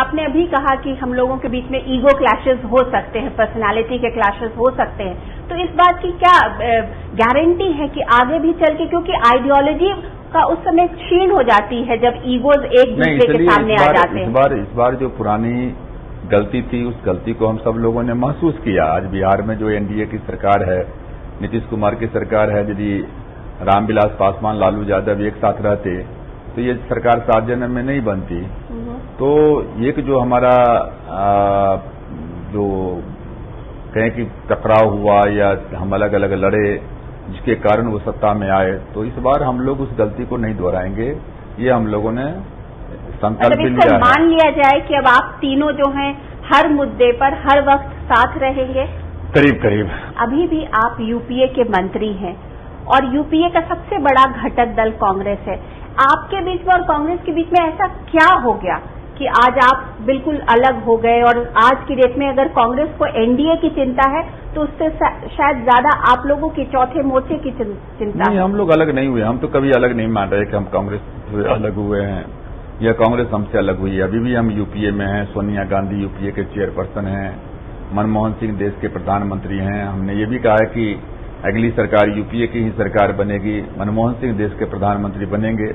आपने अभी कहा कि हम लोगों के बीच में ईगो क्लैशेस हो सकते हैं, पर्सनालिटी के क्लैशेस हो सकते हैं, तो इस बात की क्या गारंटी है कि आगे भी चल के, क्योंकि आइडियोलॉजी का उस समय क्षीण हो जाती है जब ईगोज एक दूसरे के सामने आ जाते हैं। इस बार जो पुरानी गलती थी, उस गलती को हम सब लोगों ने महसूस किया। आज बिहार में जो एनडीए की सरकार है, नीतीश कुमार की सरकार है, यदि रामविलास पासवान, लालू यादव एक साथ रहते तो ये सरकार 7 जन्म में नहीं बनती। तो एक जो हमारा जो कहें कि टकराव हुआ या हम अलग अलग लड़े, जिसके कारण वो सत्ता में आए, तो इस बार हम लोग उस गलती को नहीं दोहराएंगे, ये हम लोगों ने संकल्प लिया है। मान लिया जाए कि अब आप तीनों जो हैं हर मुद्दे पर हर वक्त साथ रहेंगे। करीब करीब। अभी भी आप यूपीए के मंत्री हैं और यूपीए का सबसे बड़ा घटक दल कांग्रेस है। आपके बीच में और कांग्रेस के बीच में ऐसा क्या हो गया कि आज आप बिल्कुल अलग हो गए? और आज की डेट में अगर कांग्रेस को एनडीए की चिंता है तो उससे शायद ज्यादा आप लोगों की चौथे मोर्चे की चिंता। नहीं, हम लोग अलग नहीं हुए। हम तो कभी अलग नहीं मान रहे कि हम कांग्रेस से अलग हुए हैं या कांग्रेस हमसे अलग हुई है। अभी भी हम यूपीए में हैं। सोनिया गांधी यूपीए के चेयरपर्सन हैं, मनमोहन सिंह देश के प्रधानमंत्री हैं। हमने ये भी कहा है कि अगली सरकार यूपीए की ही सरकार बनेगी, मनमोहन सिंह देश के प्रधानमंत्री बनेंगे।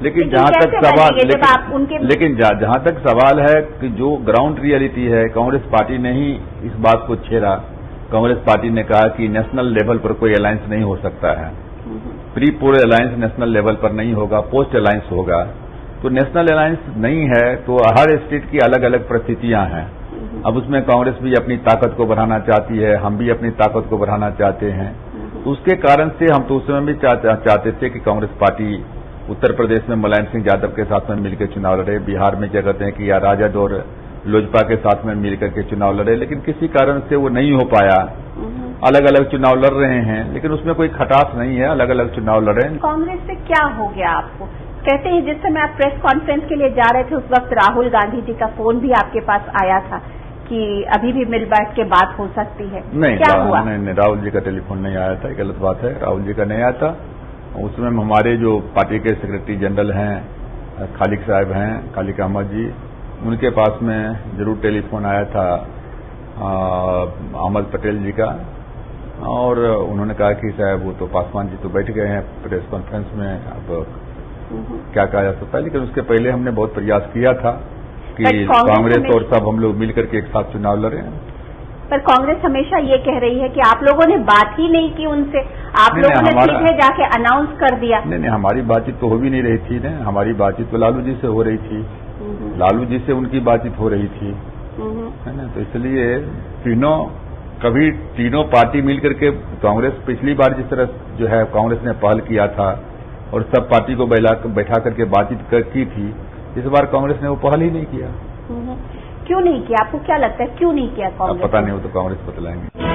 लेकिन जहां तक सवाल है कि जो ग्राउंड रियलिटी है, कांग्रेस पार्टी ने ही इस बात को छेड़ा। कांग्रेस पार्टी ने कहा कि नेशनल लेवल पर कोई अलायंस नहीं हो सकता है, pre poll alliance national level पर नहीं होगा, पोस्ट अलायंस होगा। तो नेशनल अलायंस नहीं है तो हर स्टेट की अलग अलग परिस्थितियां हैं। अब उसमें कांग्रेस भी अपनी ताकत को बढ़ाना चाहती है, हम भी अपनी ताकत को बढ़ाना चाहते हैं। तो उसके कारण से हम तो उस समय भी चाहते थे कि कांग्रेस पार्टी उत्तर प्रदेश में मुलायम सिंह यादव के साथ में मिलकर चुनाव लड़े, बिहार में क्या कहते हैं कि या राजद और लोजपा के साथ में मिलकर के चुनाव लड़े, लेकिन किसी कारण से वो नहीं हो पाया। अलग अलग चुनाव लड़ रहे हैं, लेकिन उसमें कोई खटास नहीं है, अलग अलग चुनाव लड़े। कांग्रेस से क्या हो गया आपको? कहते हैं जिस समय आप प्रेस कॉन्फ्रेंस के लिए जा रहे थे उस वक्त राहुल गांधी जी का फोन भी आपके पास आया था कि अभी भी मिल बैठ के बात हो सकती है। नहीं, क्या हुआ? नहीं, राहुल जी का टेलीफोन नहीं आया था, गलत बात है। राहुल जी का नहीं आया था। उसमें हमारे जो पार्टी के सेक्रेटरी जनरल हैं, खालिक साहब हैं, खालिक अहमद जी, उनके पास में जरूर टेलीफोन आया था अहमद पटेल जी का, और उन्होंने कहा कि साहब वो तो पासवान जी तो बैठ गए हैं प्रेस कॉन्फ्रेंस में, अब क्या कहा जा सकता है। लेकिन उसके पहले हमने बहुत प्रयास किया था कि कांग्रेस और सब हम लोग मिलकर के एक साथ चुनाव लड़े। पर कांग्रेस हमेशा ये कह रही है कि आप लोगों ने बात ही नहीं की उनसे, आप लोगों ने सीधे जाके अनाउंस कर दिया। नहीं, हमारी बातचीत तो हो भी नहीं रही थी ना। हमारी बातचीत तो लालू जी से हो रही थी, लालू जी से उनकी बातचीत हो रही थी, है ना। तो इसलिए कभी तीनों पार्टी मिलकर के, कांग्रेस पिछली बार जिस तरह जो है कांग्रेस ने पहल किया था और सब पार्टी को बैठा करके बातचीत की थी, इस बार कांग्रेस ने वो पहल ही नहीं किया। क्यों नहीं किया? आपको क्या लगता है क्यों नहीं किया कांग्रेस? पता नहीं, वो तो कांग्रेस बतलाएंगे।